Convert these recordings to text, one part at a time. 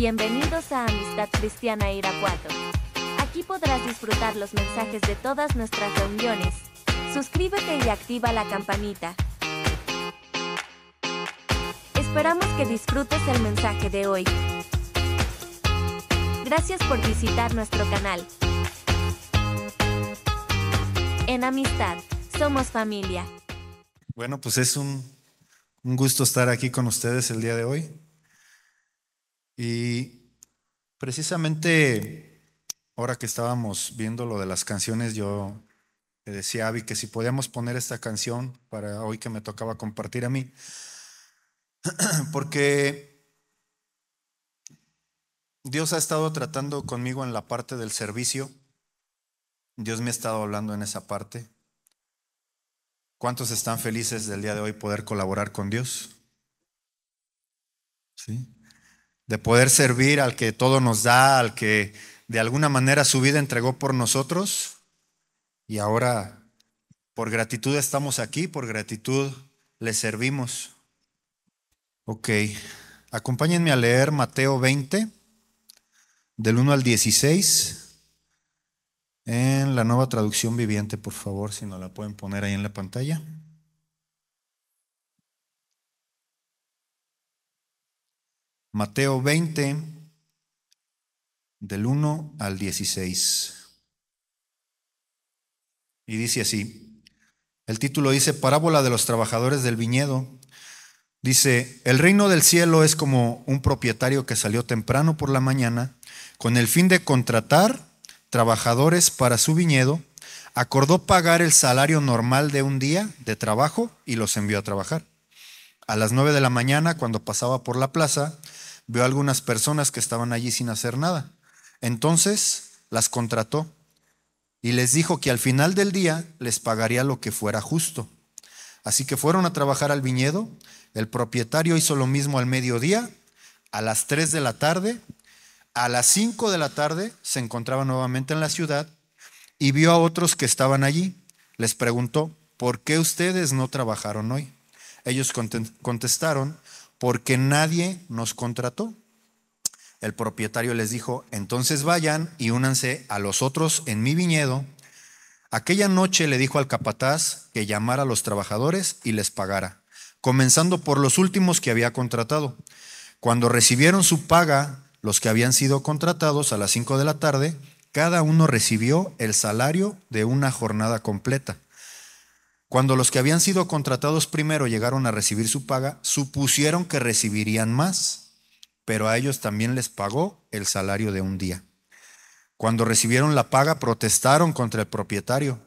Bienvenidos a Amistad Cristiana Irapuato. Aquí podrás disfrutar los mensajes de todas nuestras reuniones. Suscríbete y activa la campanita. Esperamos que disfrutes el mensaje de hoy. Gracias por visitar nuestro canal. En Amistad, somos familia. Bueno, pues es un gusto estar aquí con ustedes el día de hoy. Y precisamente ahora que estábamos viendo lo de las canciones, yo le decía a Abby que si podíamos poner esta canción para hoy que me tocaba compartir a mí, porque Dios ha estado tratando conmigo en la parte del servicio. Dios me ha estado hablando en esa parte. ¿Cuántos están felices del día de hoy poder colaborar con Dios? ¿Sí? De poder servir al que todo nos da, al que de alguna manera su vida entregó por nosotros, y ahora por gratitud estamos aquí, por gratitud le servimos. Ok, acompáñenme a leer Mateo 20, del 1 al 16, en la Nueva Traducción Viviente, por favor, si nos la pueden poner ahí en la pantalla. Mateo 20, del 1 al 16. Y dice así, el título dice, Parábola de los trabajadores del viñedo. Dice, el reino del cielo es como un propietario que salió temprano por la mañana con el fin de contratar trabajadores para su viñedo, acordó pagar el salario normal de un día de trabajo y los envió a trabajar. A las 9 de la mañana, cuando pasaba por la plaza, vio a algunas personas que estaban allí sin hacer nada. Entonces las contrató y les dijo que al final del día les pagaría lo que fuera justo. Así que fueron a trabajar al viñedo. El propietario hizo lo mismo al mediodía, a las 3 de la tarde, a las 5 de la tarde se encontraba nuevamente en la ciudad y vio a otros que estaban allí. Les preguntó, ¿por qué ustedes no trabajaron hoy? Ellos contestaron, porque nadie nos contrató. El propietario les dijo, entonces vayan y únanse a los otros en mi viñedo. Aquella noche le dijo al capataz que llamara a los trabajadores y les pagara, comenzando por los últimos que había contratado. Cuando recibieron su paga, los que habían sido contratados a las 5 de la tarde, cada uno recibió el salario de una jornada completa. Cuando los que habían sido contratados primero llegaron a recibir su paga, supusieron que recibirían más, pero a ellos también les pagó el salario de un día. Cuando recibieron la paga, protestaron contra el propietario.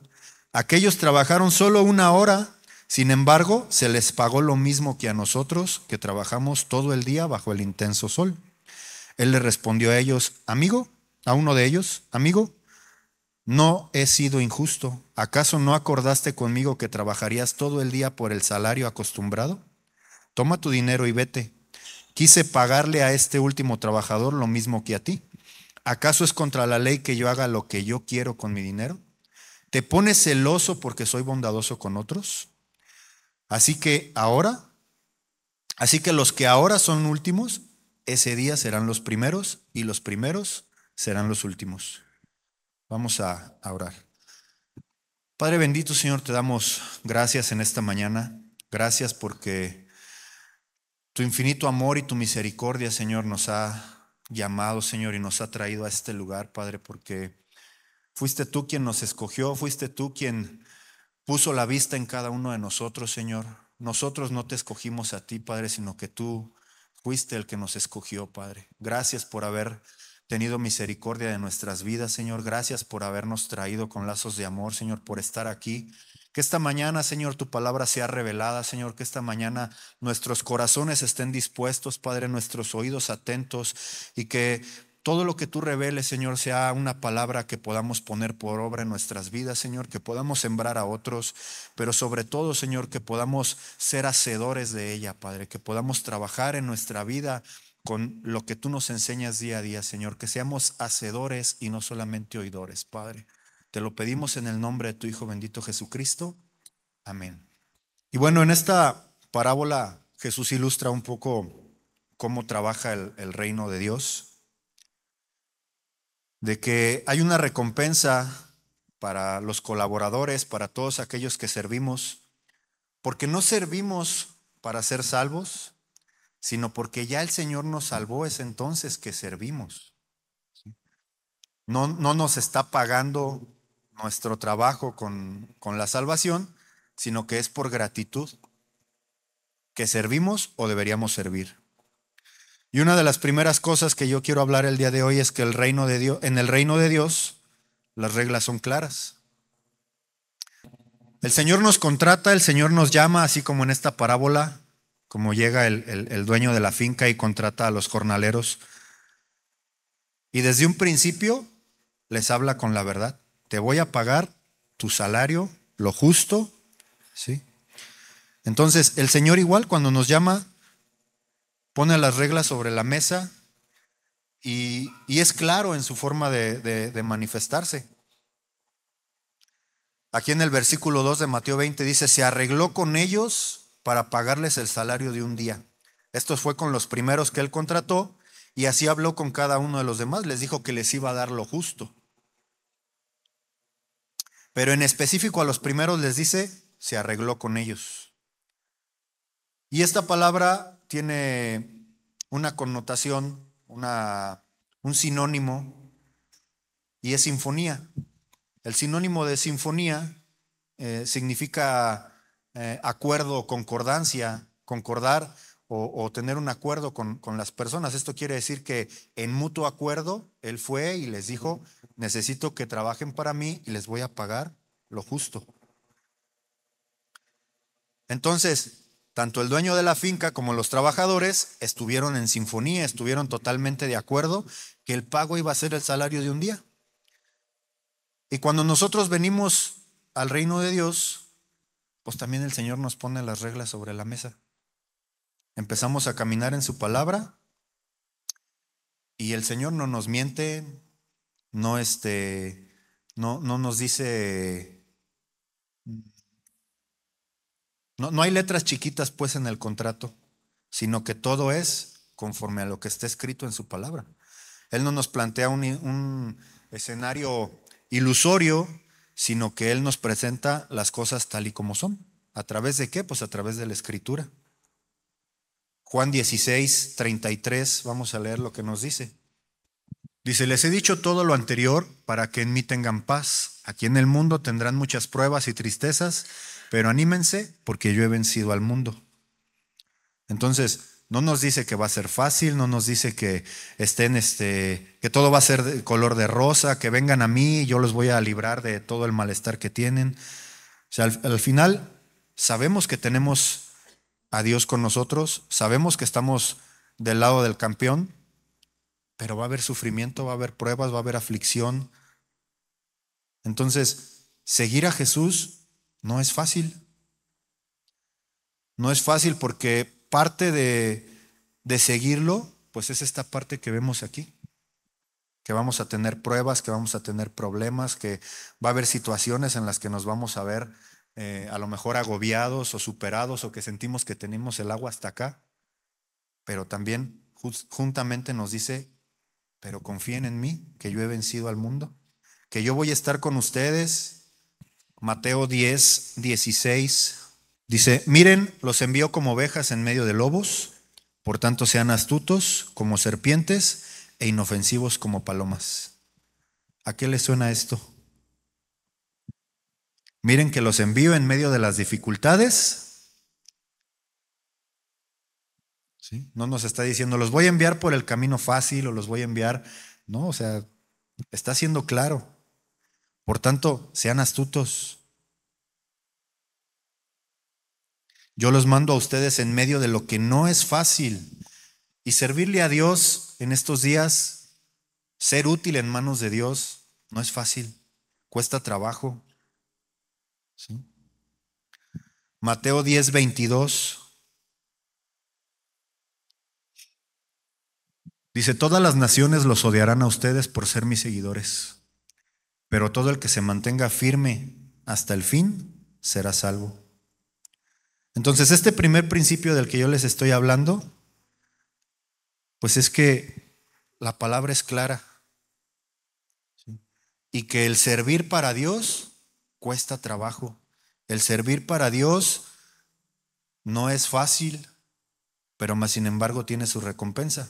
Aquellos trabajaron solo 1 hora, sin embargo, se les pagó lo mismo que a nosotros, que trabajamos todo el día bajo el intenso sol. Él le respondió a ellos, a uno de ellos, amigo, no he sido injusto. ¿Acaso no acordaste conmigo que trabajarías todo el día por el salario acostumbrado? Toma tu dinero y vete. Quise pagarle a este último trabajador lo mismo que a ti. ¿Acaso es contra la ley que yo haga lo que yo quiero con mi dinero? ¿Te pones celoso porque soy bondadoso con otros? Así que los que ahora son últimos, ese día serán los primeros y los primeros serán los últimos. Vamos a orar. Padre bendito, Señor, te damos gracias en esta mañana. Gracias porque tu infinito amor y tu misericordia, Señor, nos ha llamado, Señor, y nos ha traído a este lugar, Padre, porque fuiste tú quien nos escogió, fuiste tú quien puso la vista en cada uno de nosotros, Señor. Nosotros no te escogimos a ti, Padre, sino que tú fuiste el que nos escogió, Padre. Gracias por haber tenido misericordia de nuestras vidas, Señor. Gracias por habernos traído con lazos de amor, Señor, por estar aquí. Que esta mañana, Señor, tu palabra sea revelada, Señor. Que esta mañana nuestros corazones estén dispuestos, Padre, nuestros oídos atentos, y que todo lo que tú reveles, Señor, sea una palabra que podamos poner por obra en nuestras vidas, Señor, que podamos sembrar a otros, pero sobre todo, Señor, que podamos ser hacedores de ella, Padre, que podamos trabajar en nuestra vida con lo que tú nos enseñas día a día, Señor, que seamos hacedores y no solamente oidores, Padre. Te lo pedimos en el nombre de tu Hijo bendito Jesucristo. Amén. Y bueno, en esta parábola Jesús ilustra un poco cómo trabaja el reino de Dios, de que hay una recompensa para los colaboradores, para todos aquellos que servimos, porque no servimos para ser salvos, sino porque ya el Señor nos salvó, es entonces que servimos. No nos está pagando nuestro trabajo con la salvación, sino que es por gratitud que servimos o deberíamos servir. Y una de las primeras cosas que yo quiero hablar el día de hoy es que en el reino de Dios, las reglas son claras. El Señor nos contrata, el Señor nos llama, así como en esta parábola, como llega el dueño de la finca y contrata a los jornaleros. Y desde un principio les habla con la verdad. Te voy a pagar tu salario, lo justo, ¿sí? Entonces, el Señor igual cuando nos llama, pone las reglas sobre la mesa y es claro en su forma de manifestarse. Aquí en el versículo 2 de Mateo 20 dice, se arregló con ellos para pagarles el salario de un día. Esto fue con los primeros que él contrató y así habló con cada uno de los demás. Les dijo que les iba a dar lo justo. Pero en específico a los primeros les dice, se arregló con ellos. Y esta palabra tiene una connotación, un sinónimo, y es sinfonía. El sinónimo de sinfonía significa acuerdo o concordancia, concordar o tener un acuerdo con las personas. Esto quiere decir que en mutuo acuerdo, él fue y les dijo, necesito que trabajen para mí y les voy a pagar lo justo. Entonces, tanto el dueño de la finca como los trabajadores estuvieron en sinfonía, estuvieron totalmente de acuerdo que el pago iba a ser el salario de un día. Y cuando nosotros venimos al reino de Dios, pues también el Señor nos pone las reglas sobre la mesa. Empezamos a caminar en su palabra y el Señor no nos miente, no nos dice, no hay letras chiquitas pues en el contrato, sino que todo es conforme a lo que está escrito en su palabra. Él no nos plantea un escenario ilusorio, sino que Él nos presenta las cosas tal y como son. ¿A través de qué? Pues a través de la Escritura. Juan 16, 33, vamos a leer lo que nos dice. Dice, les he dicho todo lo anterior para que en mí tengan paz. Aquí en el mundo tendrán muchas pruebas y tristezas, pero anímense porque yo he vencido al mundo. Entonces, no nos dice que va a ser fácil, no nos dice que estén, que todo va a ser de color de rosa, que vengan a mí y yo los voy a librar de todo el malestar que tienen. O sea, al final sabemos que tenemos a Dios con nosotros, sabemos que estamos del lado del campeón, pero va a haber sufrimiento, va a haber pruebas, va a haber aflicción. Entonces, seguir a Jesús no es fácil. No es fácil porque parte de seguirlo, pues es esta parte que vemos aquí. Que vamos a tener pruebas, que vamos a tener problemas, que va a haber situaciones en las que nos vamos a ver a lo mejor agobiados o superados o que sentimos que tenemos el agua hasta acá. Pero también juntamente nos dice, pero confíen en mí, que yo he vencido al mundo, que yo voy a estar con ustedes. Mateo 10, 16 dice, miren, los envío como ovejas en medio de lobos, por tanto sean astutos como serpientes e inofensivos como palomas. ¿A qué les suena esto? Miren que los envío en medio de las dificultades. ¿Sí? No nos está diciendo, los voy a enviar por el camino fácil o los voy a enviar. No, o sea, está siendo claro. Por tanto, sean astutos. Yo los mando a ustedes en medio de lo que no es fácil. Y servirle a Dios en estos días, ser útil en manos de Dios, no es fácil. Cuesta trabajo. ¿Sí? Mateo 10, 22. Dice, todas las naciones los odiarán a ustedes por ser mis seguidores, pero todo el que se mantenga firme hasta el fin será salvo. Entonces, este primer principio del que yo les estoy hablando Pues es que la palabra es clara, ¿sí? Y que el servir para Dios cuesta trabajo. El servir para Dios no es fácil, pero más sin embargo tiene su recompensa.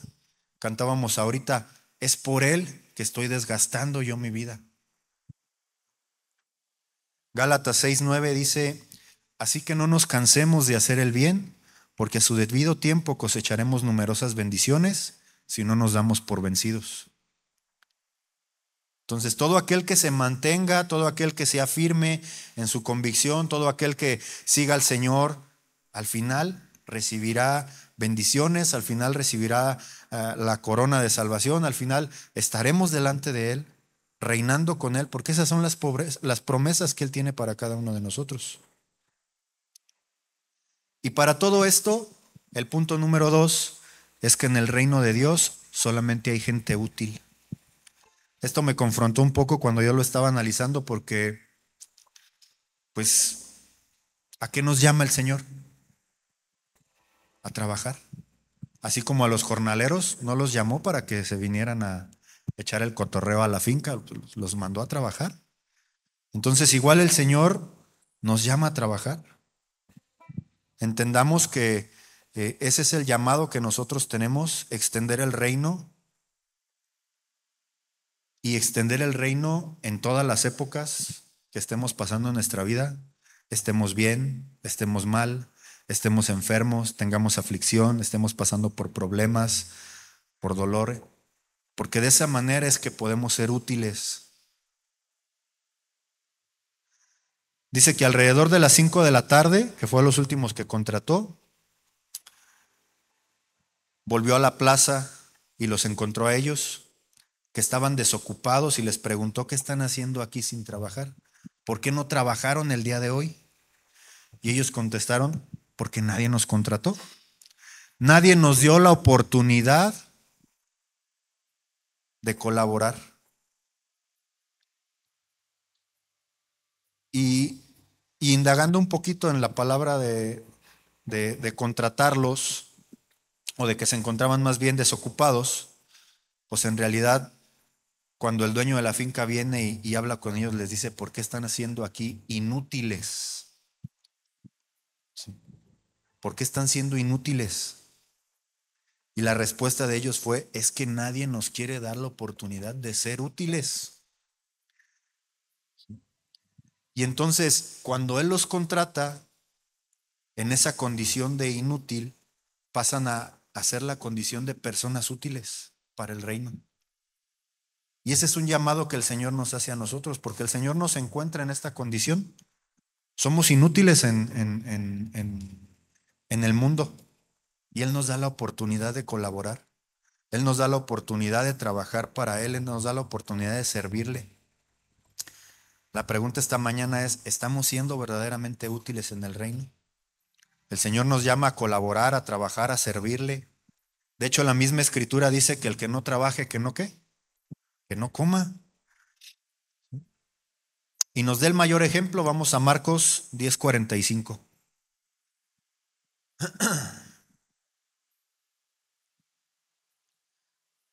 Cantábamos ahorita, es por Él que estoy desgastando yo mi vida. Gálatas 6:9 dice, así que no nos cansemos de hacer el bien, porque a su debido tiempo cosecharemos numerosas bendiciones si no nos damos por vencidos. Entonces, todo aquel que se mantenga, todo aquel que sea firme en su convicción, todo aquel que siga al Señor, al final recibirá bendiciones, al final recibirá la corona de salvación, al final estaremos delante de Él, reinando con Él, porque esas son las promesas que Él tiene para cada uno de nosotros. Y para todo esto, el punto número 2 es que en el reino de Dios solamente hay gente útil. Esto me confrontó un poco cuando yo lo estaba analizando porque, pues, ¿a qué nos llama el Señor? A trabajar. Así como a los jornaleros no los llamó para que se vinieran a echar el cotorreo a la finca, los mandó a trabajar. Entonces, igual el Señor nos llama a trabajar. Entendamos que ese es el llamado que nosotros tenemos, extender el reino. Y extender el reino en todas las épocas que estemos pasando en nuestra vida, estemos bien, estemos mal, estemos enfermos, tengamos aflicción, estemos pasando por problemas, por dolor, porque de esa manera es que podemos ser útiles. Dice que alrededor de las 5 de la tarde, que fue los últimos que contrató, volvió a la plaza y los encontró a ellos, que estaban desocupados, y les preguntó qué están haciendo aquí sin trabajar. ¿Por qué no trabajaron el día de hoy? Y ellos contestaron, porque nadie nos contrató. Nadie nos dio la oportunidad de colaborar. Y indagando un poquito en la palabra de contratarlos, o de que se encontraban más bien desocupados, pues en realidad cuando el dueño de la finca viene y habla con ellos, les dice, ¿por qué están haciendo aquí inútiles? ¿Sí? ¿Por qué están siendo inútiles? Y la respuesta de ellos fue, es que nadie nos quiere dar la oportunidad de ser útiles. ¿Sí? Y entonces, cuando Él los contrata, en esa condición de inútil, pasan a hacer la condición de personas útiles para el reino. Y ese es un llamado que el Señor nos hace a nosotros, porque el Señor nos encuentra en esta condición. Somos inútiles en el mundo, y Él nos da la oportunidad de colaborar. Él nos da la oportunidad de trabajar para Él, Él nos da la oportunidad de servirle. La pregunta esta mañana es, ¿estamos siendo verdaderamente útiles en el reino? El Señor nos llama a colaborar, a trabajar, a servirle. De hecho, la misma Escritura dice que el que no trabaje, ¿que no qué? Que no coma. Y nos dé el mayor ejemplo, vamos a Marcos 10:45.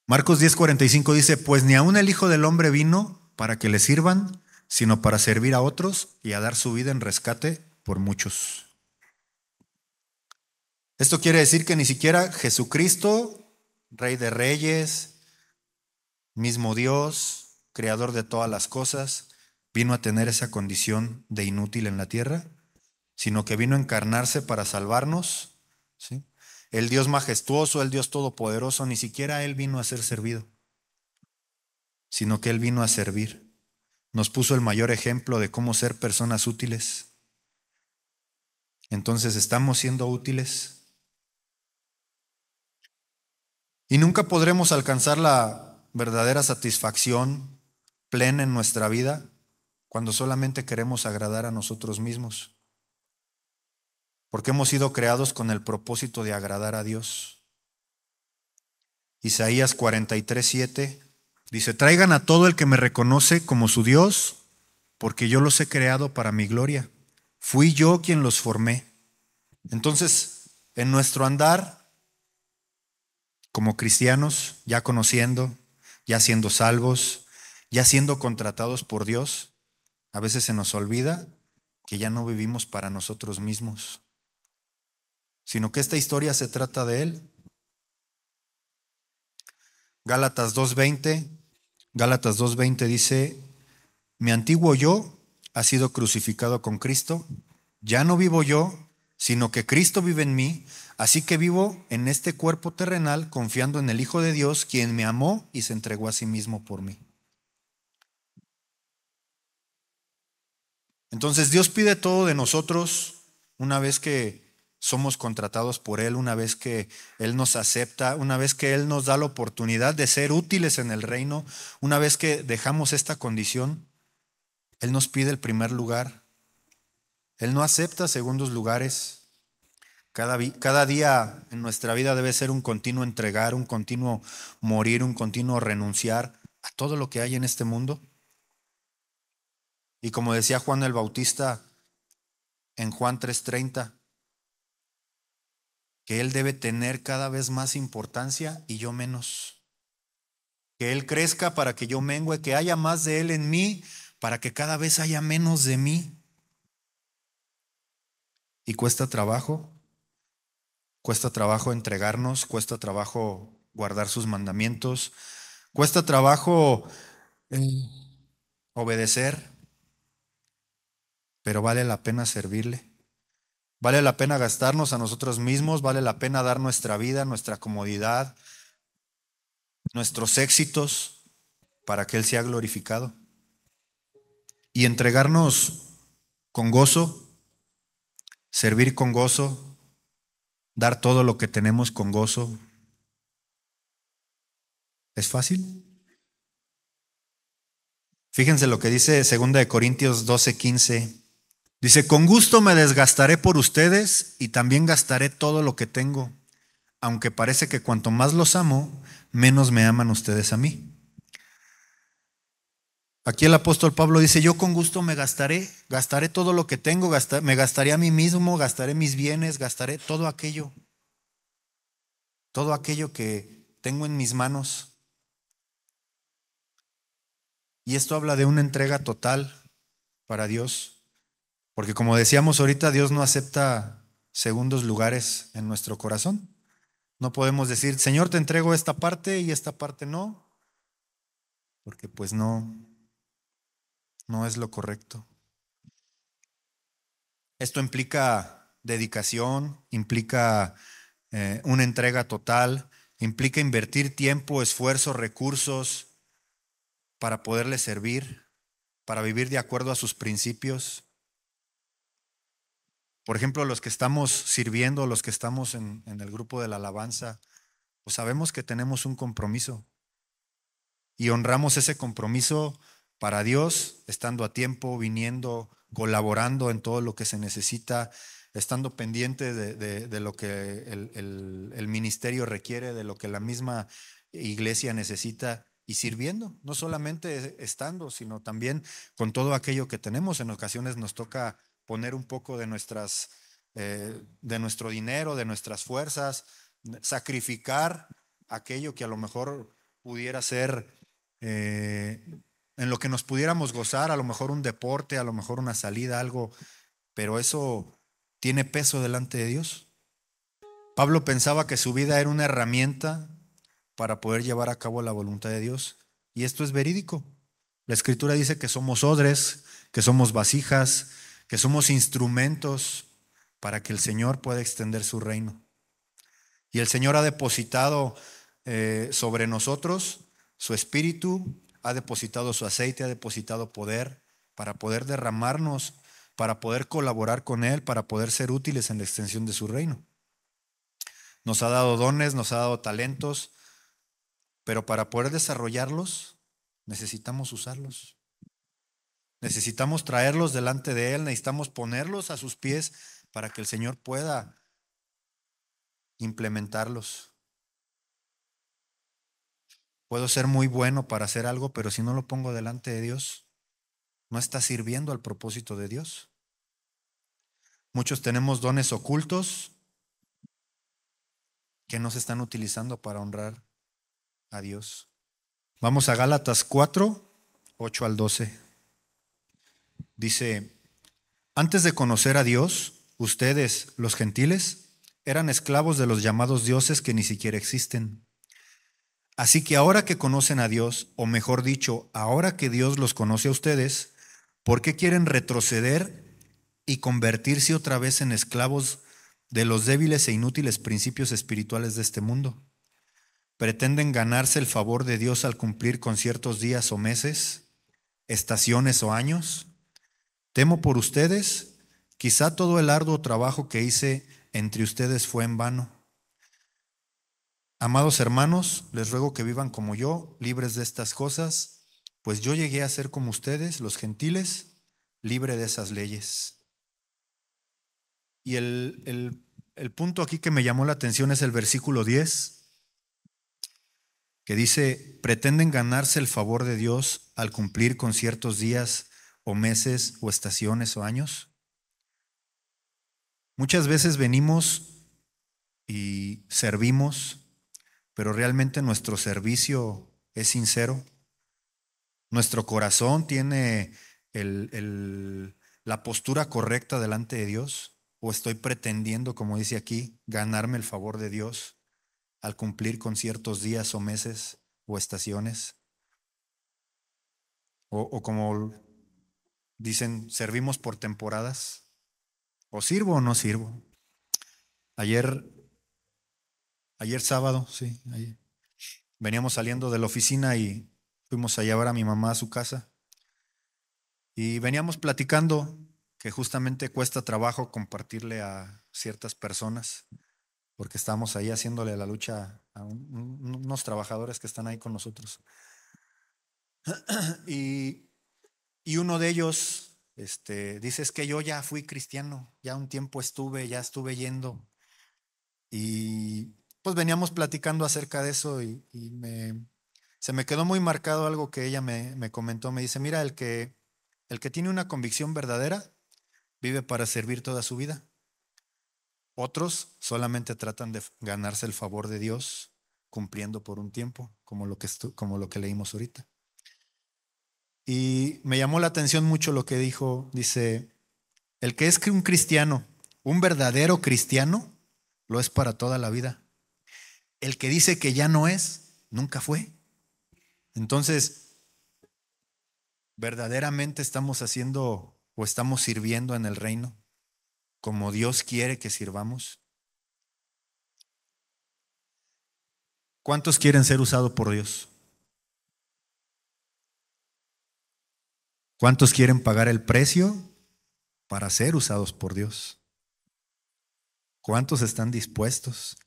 Marcos 10:45 dice, pues ni aun el Hijo del Hombre vino para que le sirvan, sino para servir a otros y a dar su vida en rescate por muchos. Esto quiere decir que ni siquiera Jesucristo, Rey de Reyes, mismo Dios, creador de todas las cosas, vino a tener esa condición de inútil en la tierra, sino que vino a encarnarse para salvarnos, ¿sí? El Dios majestuoso, el Dios todopoderoso, ni siquiera Él vino a ser servido, sino que Él vino a servir. Nos puso el mayor ejemplo de cómo ser personas útiles. Entonces, ¿estamos siendo útiles? Y nunca podremos alcanzar la verdadera satisfacción plena en nuestra vida cuando solamente queremos agradar a nosotros mismos. Porque hemos sido creados con el propósito de agradar a Dios. Isaías 43:7 dice, traigan a todo el que me reconoce como su Dios, porque yo los he creado para mi gloria. Fui yo quien los formé. Entonces, en nuestro andar, como cristianos, ya conociendo, ya siendo salvos, ya siendo contratados por Dios, a veces se nos olvida que ya no vivimos para nosotros mismos, sino que esta historia se trata de Él. Gálatas 2:20, Gálatas 2:20 dice: mi antiguo yo ha sido crucificado con Cristo, ya no vivo yo, sino que Cristo vive en mí, así que vivo en este cuerpo terrenal confiando en el Hijo de Dios, quien me amó y se entregó a sí mismo por mí. Entonces Dios pide todo de nosotros una vez que somos contratados por Él, una vez que Él nos acepta, una vez que Él nos da la oportunidad de ser útiles en el reino, una vez que dejamos esta condición, Él nos pide el primer lugar. Él no acepta segundos lugares. Cada día en nuestra vida debe ser un continuo entregar, un continuo morir, un continuo renunciar a todo lo que hay en este mundo. Y como decía Juan el Bautista en Juan 3:30, que Él debe tener cada vez más importancia y yo menos. Que Él crezca para que yo mengüe, que haya más de Él en mí para que cada vez haya menos de mí. Y cuesta trabajo entregarnos, cuesta trabajo guardar sus mandamientos, cuesta trabajo obedecer, pero vale la pena servirle. Vale la pena gastarnos a nosotros mismos, vale la pena dar nuestra vida, nuestra comodidad, nuestros éxitos para que Él sea glorificado. Y entregarnos con gozo, servir con gozo, dar todo lo que tenemos con gozo. ¿Es fácil? Fíjense lo que dice 2 Corintios 12:15. Dice: con gusto me desgastaré por ustedes y también gastaré todo lo que tengo, aunque parece que cuanto más los amo, menos me aman ustedes a mí. Aquí el apóstol Pablo dice: yo con gusto me gastaré todo lo que tengo, me gastaré a mí mismo, gastaré mis bienes, gastaré todo aquello que tengo en mis manos. Y esto habla de una entrega total para Dios. Porque como decíamos ahorita, Dios no acepta segundos lugares en nuestro corazón. No podemos decir: Señor, te entrego esta parte y esta parte no, porque pues no es lo correcto. Esto implica dedicación, implica una entrega total, implica invertir tiempo, esfuerzo, recursos para poderle servir, para vivir de acuerdo a sus principios. Por ejemplo, los que estamos sirviendo, los que estamos en el grupo de la alabanza, pues sabemos que tenemos un compromiso y honramos ese compromiso para Dios, estando a tiempo, viniendo, colaborando en todo lo que se necesita, estando pendiente de lo que el ministerio requiere, de lo que la misma iglesia necesita, y sirviendo, no solamente estando, sino también con todo aquello que tenemos. En ocasiones nos toca poner un poco de nuestro dinero, de nuestras fuerzas, sacrificar aquello que a lo mejor pudiera ser en lo que nos pudiéramos gozar, a lo mejor un deporte, a lo mejor una salida, algo, pero eso tiene peso delante de Dios. Pablo pensaba que su vida era una herramienta para poder llevar a cabo la voluntad de Dios, y esto es verídico. La Escritura dice que somos odres, que somos vasijas, que somos instrumentos para que el Señor pueda extender su reino. Y el Señor ha depositado sobre nosotros su espíritu, ha depositado su aceite, ha depositado poder para poder derramarnos, para poder colaborar con Él, para poder ser útiles en la extensión de su reino. Nos ha dado dones, nos ha dado talentos, pero para poder desarrollarlos necesitamos usarlos. Necesitamos traerlos delante de Él, necesitamos ponerlos a sus pies para que el Señor pueda implementarlos. Puedo ser muy bueno para hacer algo, pero si no lo pongo delante de Dios, no está sirviendo al propósito de Dios. Muchos tenemos dones ocultos que no se están utilizando para honrar a Dios. Vamos a Gálatas 4, 8 al 12. Dice: antes de conocer a Dios, ustedes, los gentiles, eran esclavos de los llamados dioses que ni siquiera existen. Así que ahora que conocen a Dios, o mejor dicho, ahora que Dios los conoce a ustedes, ¿por qué quieren retroceder y convertirse otra vez en esclavos de los débiles e inútiles principios espirituales de este mundo? ¿Pretenden ganarse el favor de Dios al cumplir con ciertos días o meses, estaciones o años? Temo por ustedes, quizá todo el arduo trabajo que hice entre ustedes fue en vano. Amados hermanos, les ruego que vivan como yo, libres de estas cosas, pues yo llegué a ser como ustedes, los gentiles, libre de esas leyes. Y el punto aquí que me llamó la atención es el versículo 10, que dice: pretenden ganarse el favor de Dios al cumplir con ciertos días o meses o estaciones o años. Muchas veces venimos y servimos, pero realmente nuestro servicio es sincero. Nuestro corazón tiene la postura correcta delante de Dios, o estoy pretendiendo, como dice aquí, ganarme el favor de Dios al cumplir con ciertos días o meses o estaciones. O como dicen, servimos por temporadas. O sirvo o no sirvo. Ayer sábado, sí, veníamos saliendo de la oficina y fuimos a llevar a mi mamá a su casa. Y veníamos platicando que justamente cuesta trabajo compartirle a ciertas personas, porque estamos ahí haciéndole la lucha a unos trabajadores que están ahí con nosotros. Y uno de ellos dice: es que yo ya fui cristiano, ya un tiempo ya estuve yendo. Y pues veníamos platicando acerca de eso y se me quedó muy marcado algo que ella me comentó. Me dice: mira, el que tiene una convicción verdadera vive para servir toda su vida. Otros solamente tratan de ganarse el favor de Dios cumpliendo por un tiempo, como lo que leímos ahorita. Y me llamó la atención mucho lo que dijo. Dice: el que es un cristiano, un verdadero cristiano, lo es para toda la vida. El que dice que ya no es, nunca fue. Entonces, ¿verdaderamente estamos haciendo o estamos sirviendo en el reino como Dios quiere que sirvamos? ¿Cuántos quieren ser usados por Dios? ¿Cuántos quieren pagar el precio para ser usados por Dios? ¿Cuántos están dispuestos?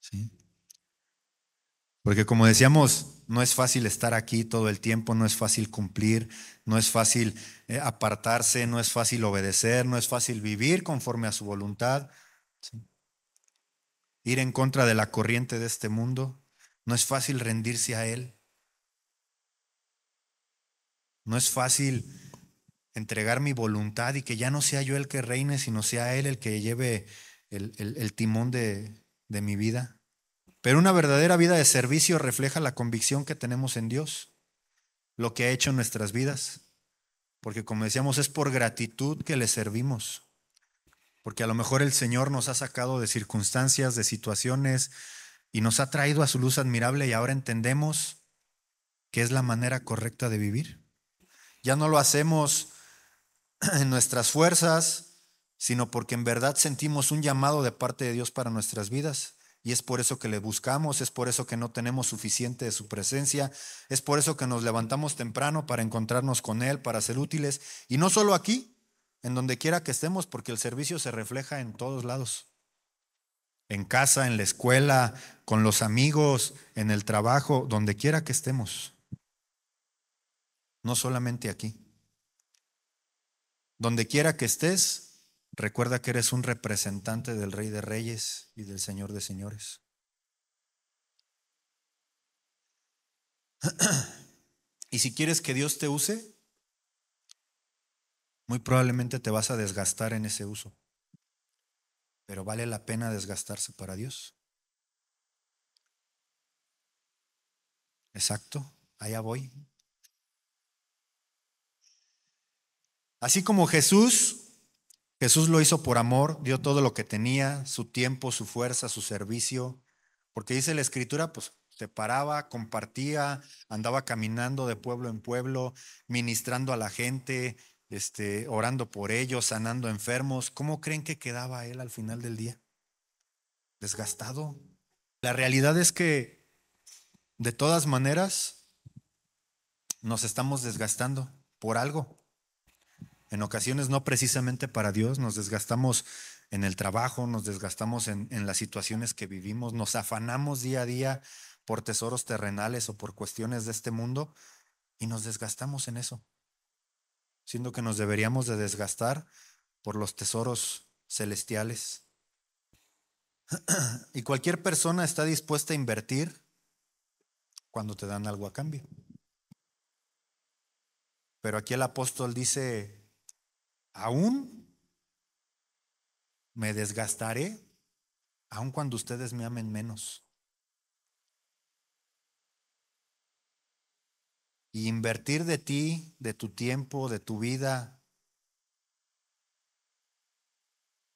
¿Sí? Porque como decíamos, no es fácil estar aquí todo el tiempo, no es fácil cumplir, no es fácil apartarse, no es fácil obedecer, no es fácil vivir conforme a su voluntad. ¿Sí? Ir en contra de la corriente de este mundo, no es fácil rendirse a Él. No es fácil entregar mi voluntad y que ya no sea yo el que reine, sino sea Él el que lleve el timón de mi vida. Pero una verdadera vida de servicio refleja la convicción que tenemos en Dios, lo que ha hecho en nuestras vidas. Porque como decíamos, es por gratitud que le servimos. Porque a lo mejor el Señor nos ha sacado de circunstancias, de situaciones, y nos ha traído a su luz admirable, y ahora entendemos que es la manera correcta de vivir. Ya no lo hacemos en nuestras fuerzas, sino porque en verdad sentimos un llamado de parte de Dios para nuestras vidas. Y es por eso que le buscamos, es por eso que no tenemos suficiente de su presencia, es por eso que nos levantamos temprano para encontrarnos con Él, para ser útiles. Y no solo aquí, en donde quiera que estemos, porque el servicio se refleja en todos lados. En casa, en la escuela, con los amigos, en el trabajo, donde quiera que estemos. No solamente aquí. Donde quiera que estés, recuerda que eres un representante del Rey de Reyes y del Señor de Señores. Y si quieres que Dios te use, muy probablemente te vas a desgastar en ese uso. Pero vale la pena desgastarse para Dios. Exacto, allá voy. Así como Jesús lo hizo por amor, dio todo lo que tenía, su tiempo, su fuerza, su servicio, porque dice la Escritura, pues se paraba, compartía, andaba caminando de pueblo en pueblo, ministrando a la gente, orando por ellos, sanando enfermos. ¿Cómo creen que quedaba él al final del día? Desgastado. La realidad es que de todas maneras nos estamos desgastando por algo. En ocasiones no precisamente para Dios, nos desgastamos en el trabajo, nos desgastamos en las situaciones que vivimos, nos afanamos día a día por tesoros terrenales o por cuestiones de este mundo y nos desgastamos en eso, siendo que nos deberíamos de desgastar por los tesoros celestiales. Y cualquier persona está dispuesta a invertir cuando te dan algo a cambio. Pero aquí el apóstol dice, aún me desgastaré, aun cuando ustedes me amen menos. Y invertir de ti, de tu tiempo, de tu vida,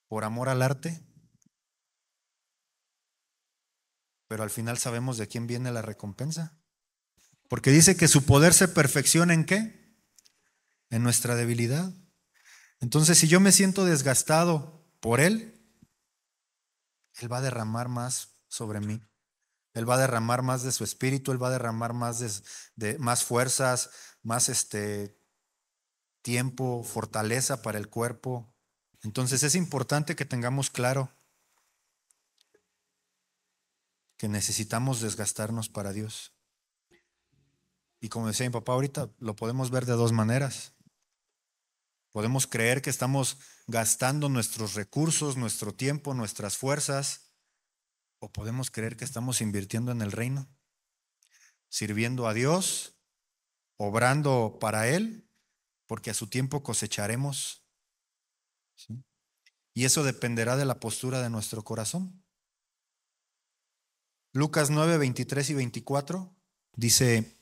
por amor al arte, pero al final sabemos de quién viene la recompensa. Porque dice que su poder se perfecciona ¿en qué? En nuestra debilidad. Entonces, si yo me siento desgastado por Él, Él va a derramar más sobre mí. Él va a derramar más de su espíritu, Él va a derramar más de más fuerzas, más tiempo, fortaleza para el cuerpo. Entonces es importante que tengamos claro que necesitamos desgastarnos para Dios. Y como decía mi papá ahorita, lo podemos ver de dos maneras. Podemos creer que estamos gastando nuestros recursos, nuestro tiempo, nuestras fuerzas, o podemos creer que estamos invirtiendo en el reino, sirviendo a Dios, obrando para Él, porque a su tiempo cosecharemos. ¿Sí? Y eso dependerá de la postura de nuestro corazón. Lucas 9, 23 y 24 dice,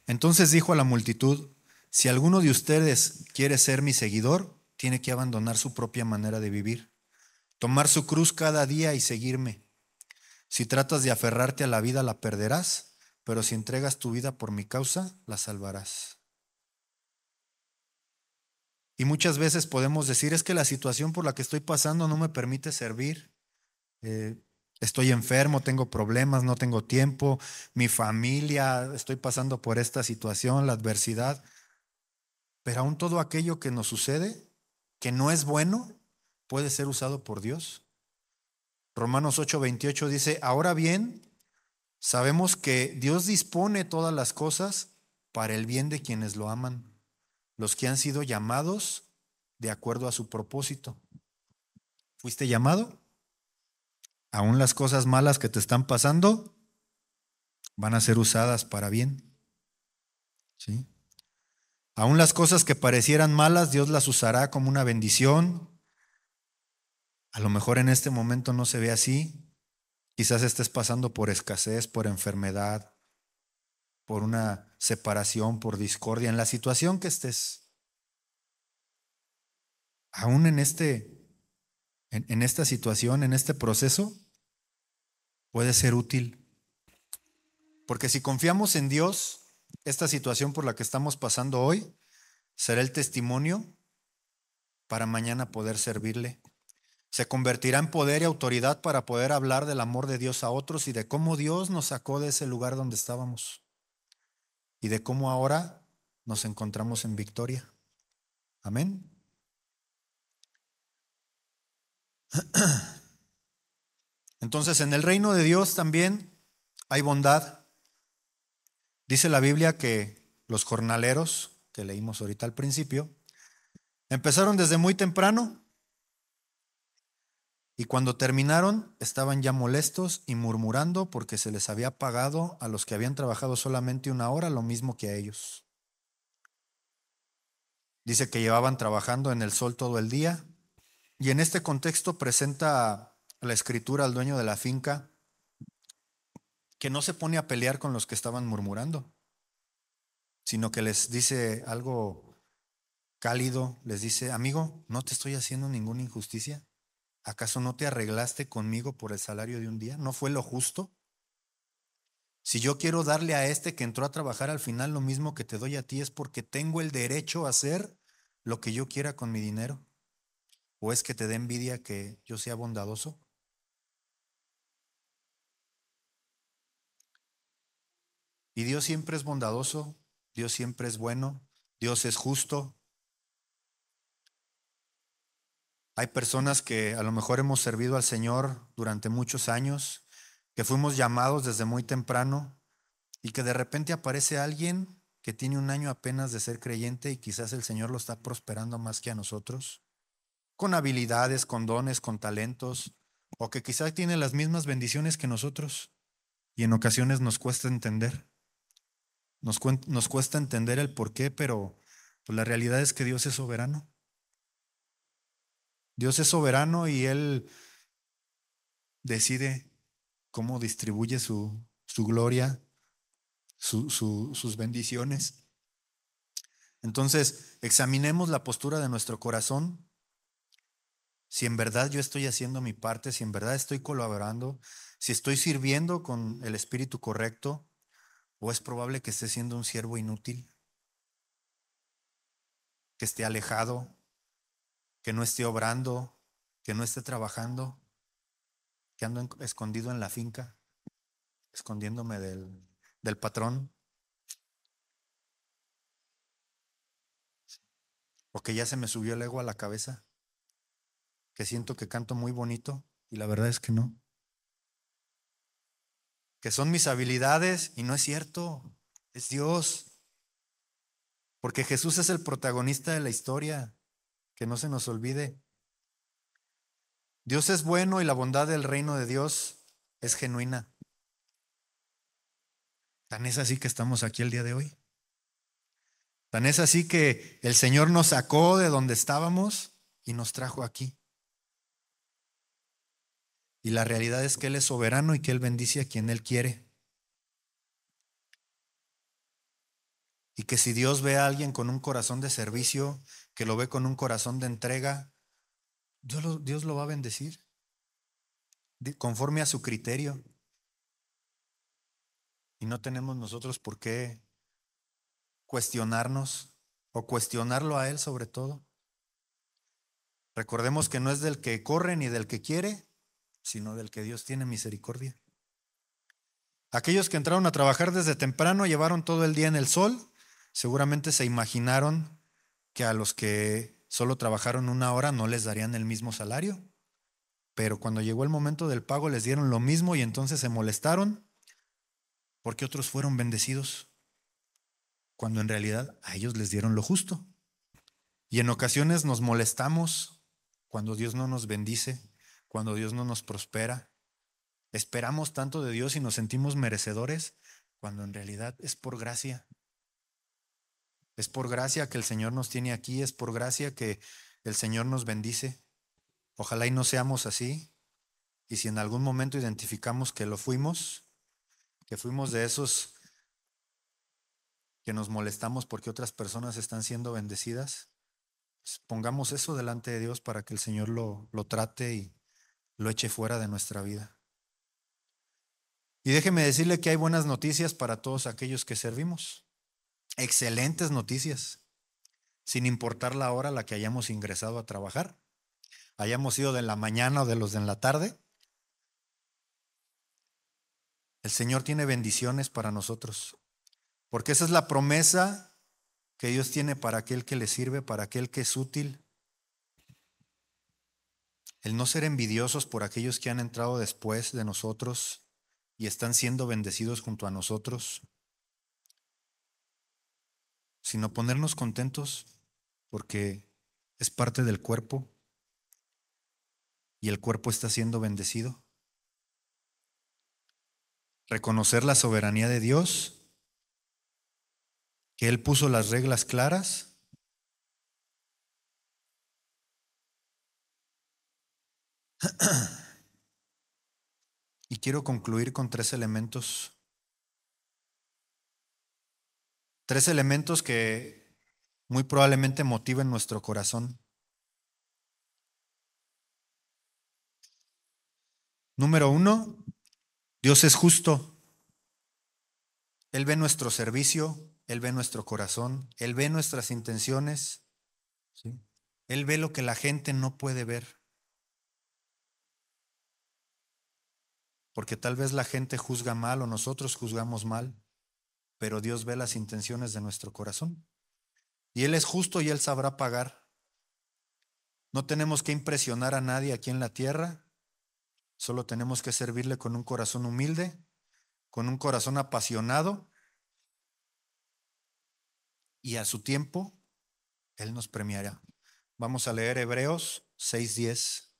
entonces dijo a la multitud, si alguno de ustedes quiere ser mi seguidor, tiene que abandonar su propia manera de vivir, tomar su cruz cada día y seguirme. Si tratas de aferrarte a la vida, la perderás, pero si entregas tu vida por mi causa, la salvarás. Y muchas veces podemos decir, es que la situación por la que estoy pasando no me permite servir. Estoy enfermo, tengo problemas, no tengo tiempo, mi familia, estoy pasando por esta situación, la adversidad. Pero aún todo aquello que nos sucede, que no es bueno, puede ser usado por Dios. Romanos 8:28 dice, ahora bien, sabemos que Dios dispone todas las cosas para el bien de quienes lo aman, los que han sido llamados de acuerdo a su propósito. ¿Fuiste llamado? Aún las cosas malas que te están pasando van a ser usadas para bien. ¿Sí? Aún las cosas que parecieran malas, Dios las usará como una bendición. A lo mejor en este momento no se ve así. Quizás estés pasando por escasez, por enfermedad, por una separación, por discordia, en la situación que estés. Aún en esta situación, en este proceso, puede ser útil. Porque si confiamos en Dios, esta situación por la que estamos pasando hoy será el testimonio para mañana poder servirle. Se convertirá en poder y autoridad para poder hablar del amor de Dios a otros y de cómo Dios nos sacó de ese lugar donde estábamos y de cómo ahora nos encontramos en victoria. Amén. Entonces, en el reino de Dios también hay bondad. Dice la Biblia que los jornaleros, que leímos ahorita al principio, empezaron desde muy temprano y cuando terminaron estaban ya molestos y murmurando porque se les había pagado a los que habían trabajado solamente una hora lo mismo que a ellos. Dice que llevaban trabajando en el sol todo el día y en este contexto presenta la escritura al dueño de la finca que no se pone a pelear con los que estaban murmurando, sino que les dice algo cálido, les dice, amigo, no te estoy haciendo ninguna injusticia. ¿Acaso no te arreglaste conmigo por el salario de un día? ¿No fue lo justo? Si yo quiero darle a este que entró a trabajar al final lo mismo que te doy a ti, es porque tengo el derecho a hacer lo que yo quiera con mi dinero. ¿O es que te dé envidia que yo sea bondadoso? Y Dios siempre es bondadoso, Dios siempre es bueno, Dios es justo. Hay personas que a lo mejor hemos servido al Señor durante muchos años, que fuimos llamados desde muy temprano y que de repente aparece alguien que tiene un año apenas de ser creyente y quizás el Señor lo está prosperando más que a nosotros, con habilidades, con dones, con talentos, o que quizás tiene las mismas bendiciones que nosotros y en ocasiones nos cuesta entender. Nos cuesta entender el por qué, pero pues, la realidad es que Dios es soberano. Dios es soberano y Él decide cómo distribuye su gloria, sus bendiciones. Entonces, examinemos la postura de nuestro corazón. Si en verdad yo estoy haciendo mi parte, si en verdad estoy colaborando, si estoy sirviendo con el espíritu correcto, o es probable que esté siendo un siervo inútil, que esté alejado, que no esté obrando, que no esté trabajando, que ando escondido en la finca, escondiéndome del patrón, o que ya se me subió el ego a la cabeza, que siento que canto muy bonito y la verdad es que no, que son mis habilidades y no es cierto, es Dios, porque Jesús es el protagonista de la historia, que no se nos olvide. Dios es bueno y la bondad del reino de Dios es genuina. Tan es así que estamos aquí el día de hoy. Tan es así que el Señor nos sacó de donde estábamos y nos trajo aquí. Y la realidad es que Él es soberano y que Él bendice a quien Él quiere. Y que si Dios ve a alguien con un corazón de servicio, que lo ve con un corazón de entrega, Dios lo va a bendecir conforme a su criterio. Y no tenemos nosotros por qué cuestionarnos o cuestionarlo a Él sobre todo. Recordemos que no es del que corre ni del que quiere, sino del que Dios tiene misericordia. Aquellos que entraron a trabajar desde temprano, llevaron todo el día en el sol, seguramente se imaginaron que a los que solo trabajaron una hora no les darían el mismo salario, pero cuando llegó el momento del pago les dieron lo mismo y entonces se molestaron porque otros fueron bendecidos, cuando en realidad a ellos les dieron lo justo. Y en ocasiones nos molestamos cuando Dios no nos bendice, cuando Dios no nos prospera. Esperamos tanto de Dios y nos sentimos merecedores, cuando en realidad es por gracia. Es por gracia que el Señor nos tiene aquí, es por gracia que el Señor nos bendice. Ojalá y no seamos así. Y si en algún momento identificamos que lo fuimos, que fuimos de esos que nos molestamos porque otras personas están siendo bendecidas, pues pongamos eso delante de Dios para que el Señor lo trate y lo eche fuera de nuestra vida. Y déjeme decirle que hay buenas noticias para todos aquellos que servimos. Excelentes noticias, sin importar la hora a la que hayamos ingresado a trabajar, hayamos ido de la mañana o de los de en la tarde. El Señor tiene bendiciones para nosotros, porque esa es la promesa que Dios tiene para aquel que le sirve, para aquel que es útil. El no ser envidiosos por aquellos que han entrado después de nosotros y están siendo bendecidos junto a nosotros, sino ponernos contentos porque es parte del cuerpo y el cuerpo está siendo bendecido. Reconocer la soberanía de Dios, que Él puso las reglas claras, y quiero concluir con 3 elementos Tres elementos que muy probablemente motiven nuestro corazón. Número 1, Dios es justo. Él ve nuestro servicio, Él ve nuestro corazón, Él ve nuestras intenciones, ¿sí? Él ve lo que la gente no puede ver. Porque tal vez la gente juzga mal o nosotros juzgamos mal, pero Dios ve las intenciones de nuestro corazón. Y Él es justo y Él sabrá pagar. No tenemos que impresionar a nadie aquí en la tierra, solo tenemos que servirle con un corazón humilde, con un corazón apasionado, y a su tiempo Él nos premiará. Vamos a leer Hebreos 6:10.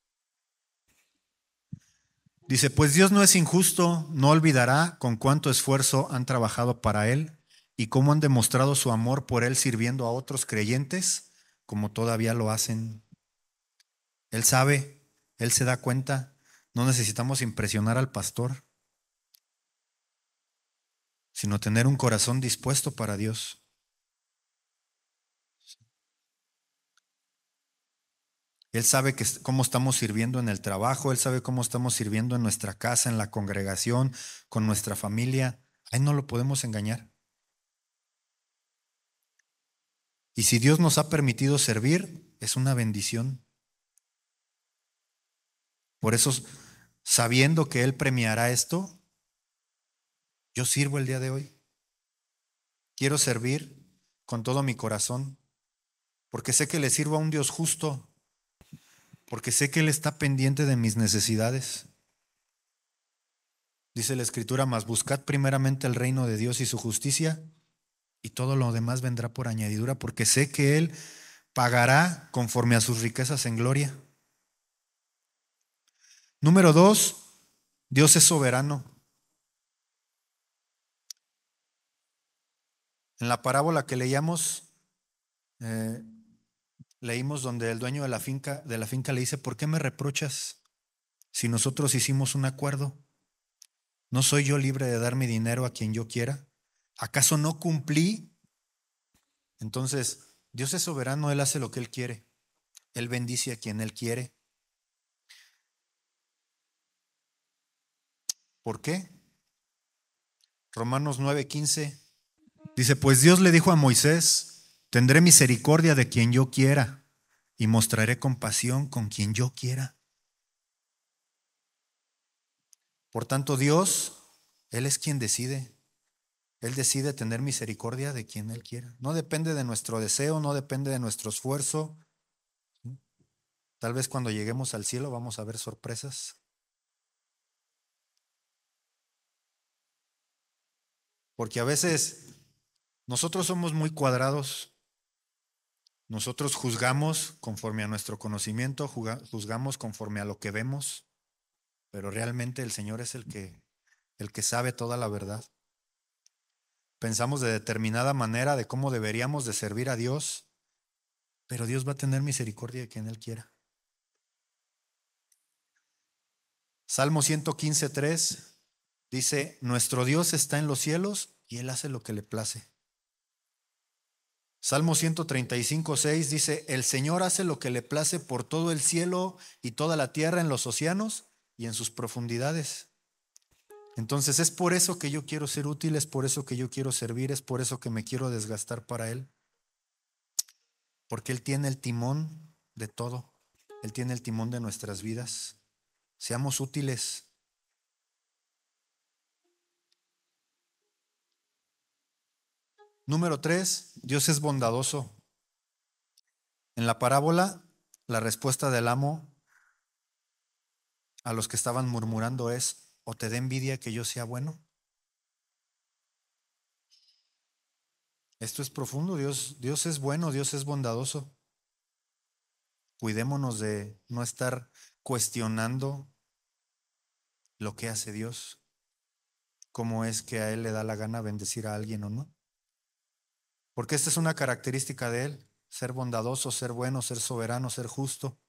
Dice, pues Dios no es injusto, no olvidará con cuánto esfuerzo han trabajado para Él y cómo han demostrado su amor por Él sirviendo a otros creyentes, como todavía lo hacen. Él sabe, Él se da cuenta, no necesitamos impresionar al pastor, sino tener un corazón dispuesto para Dios. Él sabe cómo estamos sirviendo en el trabajo, Él sabe cómo estamos sirviendo en nuestra casa, en la congregación, con nuestra familia. A Él no lo podemos engañar. Y si Dios nos ha permitido servir, es una bendición. Por eso, sabiendo que Él premiará esto, yo sirvo el día de hoy. Quiero servir con todo mi corazón, porque sé que le sirvo a un Dios justo, porque sé que Él está pendiente de mis necesidades. Dice la Escritura, mas buscad primeramente el reino de Dios y su justicia, y todo lo demás vendrá por añadidura, porque sé que Él pagará conforme a sus riquezas en gloria. Número 2, Dios es soberano. En la parábola que leímos, leímos donde el dueño de la finca le dice, ¿por qué me reprochas si nosotros hicimos un acuerdo? ¿No soy yo libre de dar mi dinero a quien yo quiera? ¿Acaso no cumplí? Entonces, Dios es soberano, Él hace lo que Él quiere. Él bendice a quien Él quiere. ¿Por qué? Romanos 9:15 dice, pues Dios le dijo a Moisés, tendré misericordia de quien yo quiera y mostraré compasión con quien yo quiera. Por tanto, Dios, Él es quien decide. Él decide tener misericordia de quien Él quiera. No depende de nuestro deseo, no depende de nuestro esfuerzo. Tal vez cuando lleguemos al cielo vamos a ver sorpresas. Porque a veces nosotros somos muy cuadrados. Nosotros juzgamos conforme a nuestro conocimiento, juzgamos conforme a lo que vemos, pero realmente el Señor es el que sabe toda la verdad. Pensamos de determinada manera de cómo deberíamos de servir a Dios, pero Dios va a tener misericordia de quien Él quiera. Salmo 115:3 dice, nuestro Dios está en los cielos y Él hace lo que le place. Salmo 135:6 dice, el Señor hace lo que le place por todo el cielo y toda la tierra en los océanos y en sus profundidades. Entonces es por eso que yo quiero ser útil, es por eso que yo quiero servir, es por eso que me quiero desgastar para Él. Porque Él tiene el timón de todo. Él tiene el timón de nuestras vidas. Seamos útiles. Número 3, Dios es bondadoso. En la parábola, la respuesta del amo a los que estaban murmurando es, ¿o te da envidia que yo sea bueno? Esto es profundo, Dios es bueno, Dios es bondadoso. Cuidémonos de no estar cuestionando lo que hace Dios, cómo es que a Él le da la gana bendecir a alguien o no. Porque esta es una característica de Él, ser bondadoso, ser bueno, ser soberano, ser justo.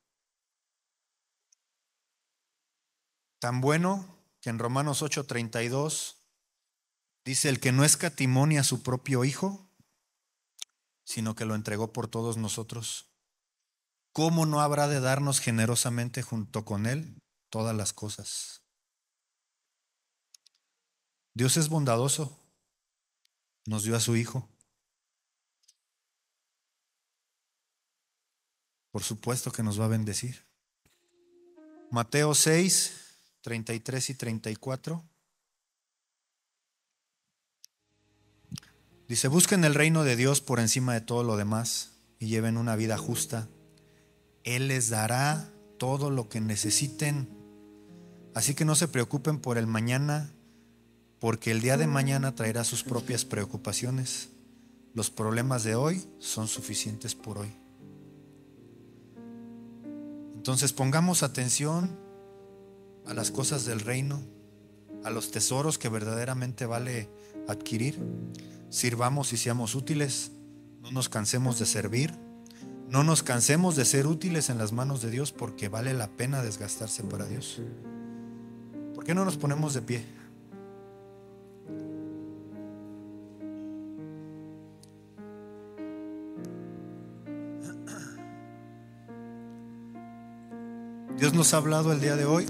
Tan bueno que en Romanos 8:32 dice, el que no escatimó a su propio Hijo, sino que lo entregó por todos nosotros, ¿cómo no habrá de darnos generosamente junto con Él todas las cosas? Dios es bondadoso, nos dio a su Hijo. Por supuesto que nos va a bendecir. Mateo 6, 33 y 34. Dice, busquen el reino de Dios por encima de todo lo demás y lleven una vida justa. Él les dará todo lo que necesiten. Así que no se preocupen por el mañana, porque el día de mañana traerá sus propias preocupaciones. Los problemas de hoy son suficientes por hoy. Entonces pongamos atención a las cosas del reino, a los tesoros que verdaderamente vale adquirir. Sirvamos y seamos útiles, no nos cansemos de servir, no nos cansemos de ser útiles en las manos de Dios, porque vale la pena desgastarse para Dios. ¿Por qué no nos ponemos de pie? Dios nos ha hablado el día de hoy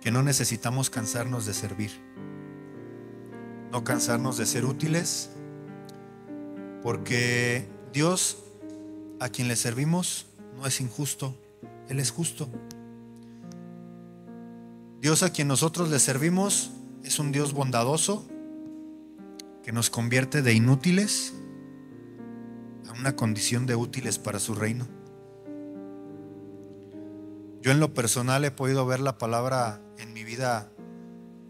que no necesitamos cansarnos de servir, no cansarnos de ser útiles, porque Dios a quien le servimos no es injusto, Él es justo. Dios a quien nosotros le servimos es un Dios bondadoso que nos convierte de inútiles a una condición de útiles para su reino. Yo en lo personal he podido ver la palabra en mi vida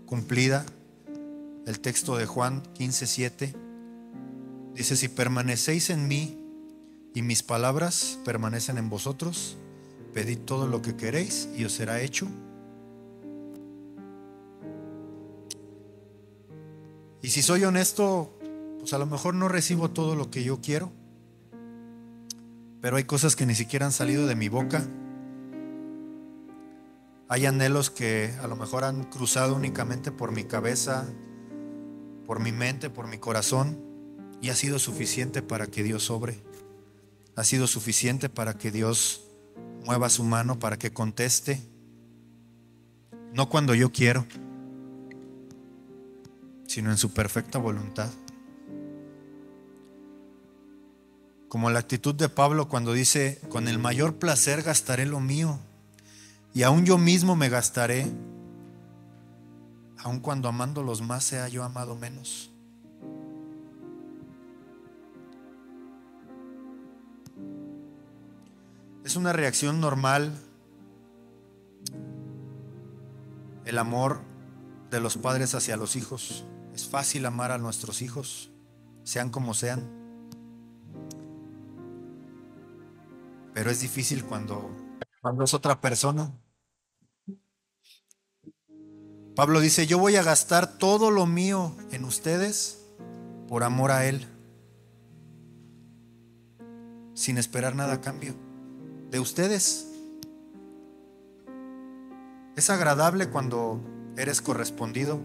cumplida. El texto de Juan 15:7 dice, si permanecéis en mí y mis palabras permanecen en vosotros, pedid todo lo que queréis y os será hecho. Y si soy honesto, pues a lo mejor no recibo todo lo que yo quiero, pero hay cosas que ni siquiera han salido de mi boca. Hay anhelos que a lo mejor han cruzado únicamente por mi cabeza, por mi mente, por mi corazón, y ha sido suficiente para que Dios obre. Ha sido suficiente para que Dios mueva su mano, para que conteste. No cuando yo quiero, sino en su perfecta voluntad. Como la actitud de Pablo cuando dice, con el mayor placer gastaré lo mío, y aún yo mismo me gastaré, aun cuando amándolos más sea yo amado menos. Es una reacción normal el amor de los padres hacia los hijos. Es fácil amar a nuestros hijos, sean como sean. Pero es difícil cuando es otra persona. Pablo dice, yo voy a gastar todo lo mío en ustedes por amor a Él, sin esperar nada a cambio de ustedes. Es agradable cuando eres correspondido,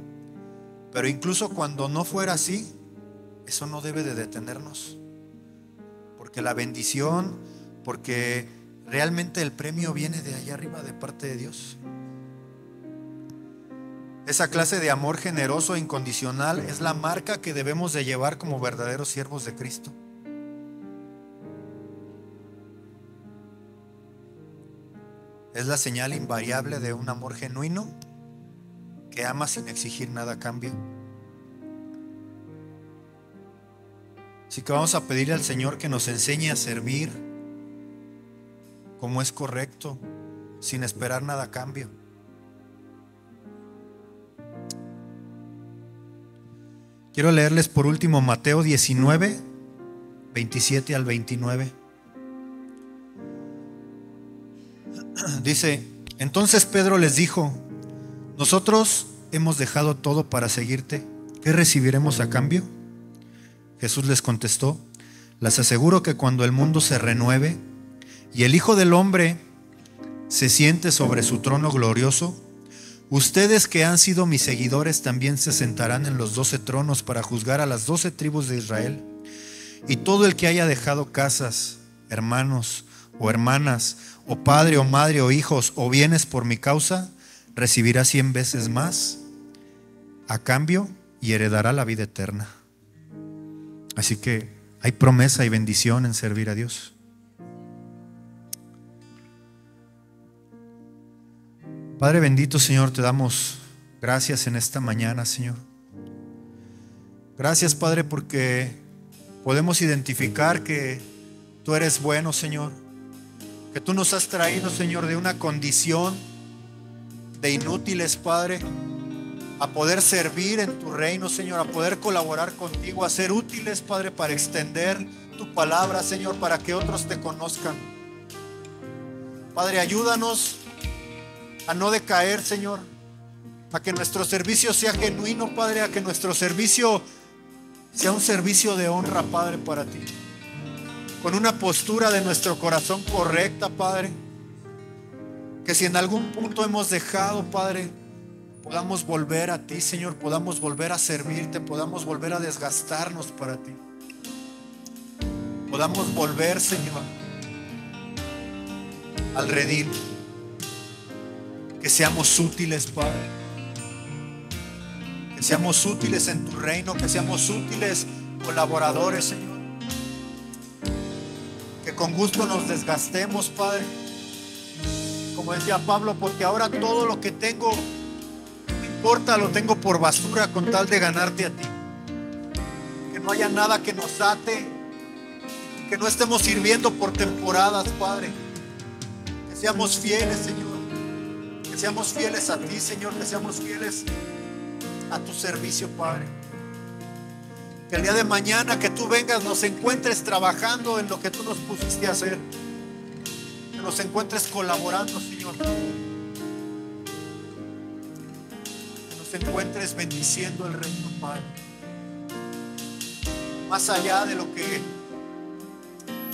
pero incluso cuando no fuera así, eso no debe de detenernos, porque la bendición, porque realmente el premio viene de allá arriba, de parte de Dios. Esa clase de amor generoso e incondicional es la marca que debemos de llevar como verdaderos siervos de Cristo. Es la señal invariable de un amor genuino que ama sin exigir nada a cambio. Así que vamos a pedirle al Señor que nos enseñe a servir como es correcto, sin esperar nada a cambio. Quiero leerles por último Mateo 19, 27 al 29. Dice, entonces Pedro les dijo, nosotros hemos dejado todo para seguirte, ¿qué recibiremos a cambio? Jesús les contestó, les aseguro que cuando el mundo se renueve y el Hijo del Hombre se siente sobre su trono glorioso, ustedes que han sido mis seguidores también se sentarán en los 12 tronos para juzgar a las 12 tribus de Israel. Y todo el que haya dejado casas, hermanos o hermanas, o padre o madre o hijos o bienes por mi causa, recibirá 100 veces más a cambio y heredará la vida eterna. Así que hay promesa y bendición en servir a Dios. Padre bendito, Señor, te damos gracias en esta mañana, Señor. Gracias, Padre, porque podemos identificar que tú eres bueno, Señor. Que tú nos has traído, Señor, de una condición de inútiles, Padre, a poder servir en tu reino, Señor, a poder colaborar contigo, a ser útiles, Padre, para extender tu palabra, Señor, para que otros te conozcan. Padre, ayúdanos a no decaer, Señor, a que nuestro servicio sea genuino, Padre, a que nuestro servicio sea un servicio de honra, Padre, para ti, con una postura de nuestro corazón correcta, Padre, que si en algún punto hemos dejado, Padre, podamos volver a ti, Señor, podamos volver a servirte, podamos volver a desgastarnos para ti, podamos volver, Señor, al redil. Que seamos útiles, Padre. Que seamos útiles en tu reino. Que seamos útiles colaboradores, Señor. Que con gusto nos desgastemos, Padre. Como decía Pablo, porque ahora todo lo que tengo, no me importa, lo tengo por basura con tal de ganarte a ti. Que no haya nada que nos ate. Que no estemos sirviendo por temporadas, Padre. Que seamos fieles, Señor. Que seamos fieles a ti, Señor, que seamos fieles a tu servicio, Padre. Que el día de mañana que tú vengas nos encuentres trabajando en lo que tú nos pusiste a hacer. Que nos encuentres colaborando, Señor. Que nos encuentres bendiciendo el reino, Padre. Más allá de lo que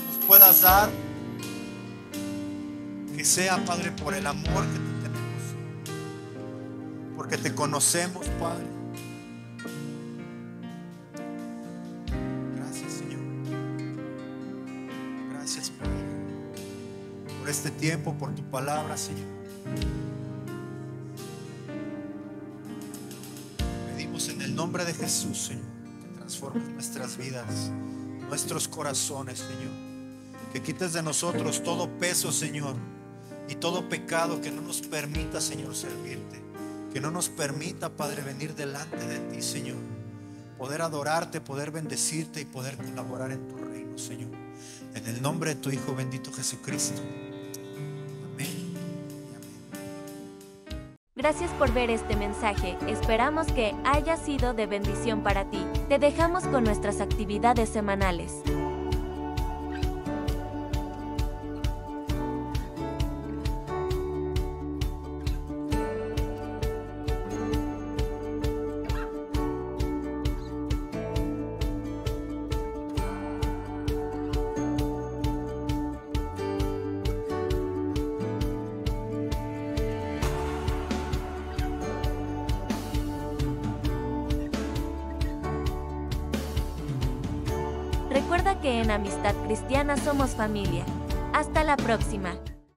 nos puedas dar, que sea, Padre, por el amor que tú tenemos. Porque te conocemos, Padre. Gracias, Señor. Gracias, Padre, por este tiempo, por tu palabra, Señor. Pedimos en el nombre de Jesús, Señor, que transformes nuestras vidas, nuestros corazones, Señor. Que quites de nosotros todo peso, Señor, y todo pecado que no nos permita, Señor, servirte. Que no nos permita, Padre, venir delante de ti, Señor. Poder adorarte, poder bendecirte y poder colaborar en tu reino, Señor. En el nombre de tu Hijo bendito Jesucristo. Amén. Gracias por ver este mensaje. Esperamos que haya sido de bendición para ti. Te dejamos con nuestras actividades semanales. Recuerda que en Amistad Cristiana somos familia. Hasta la próxima.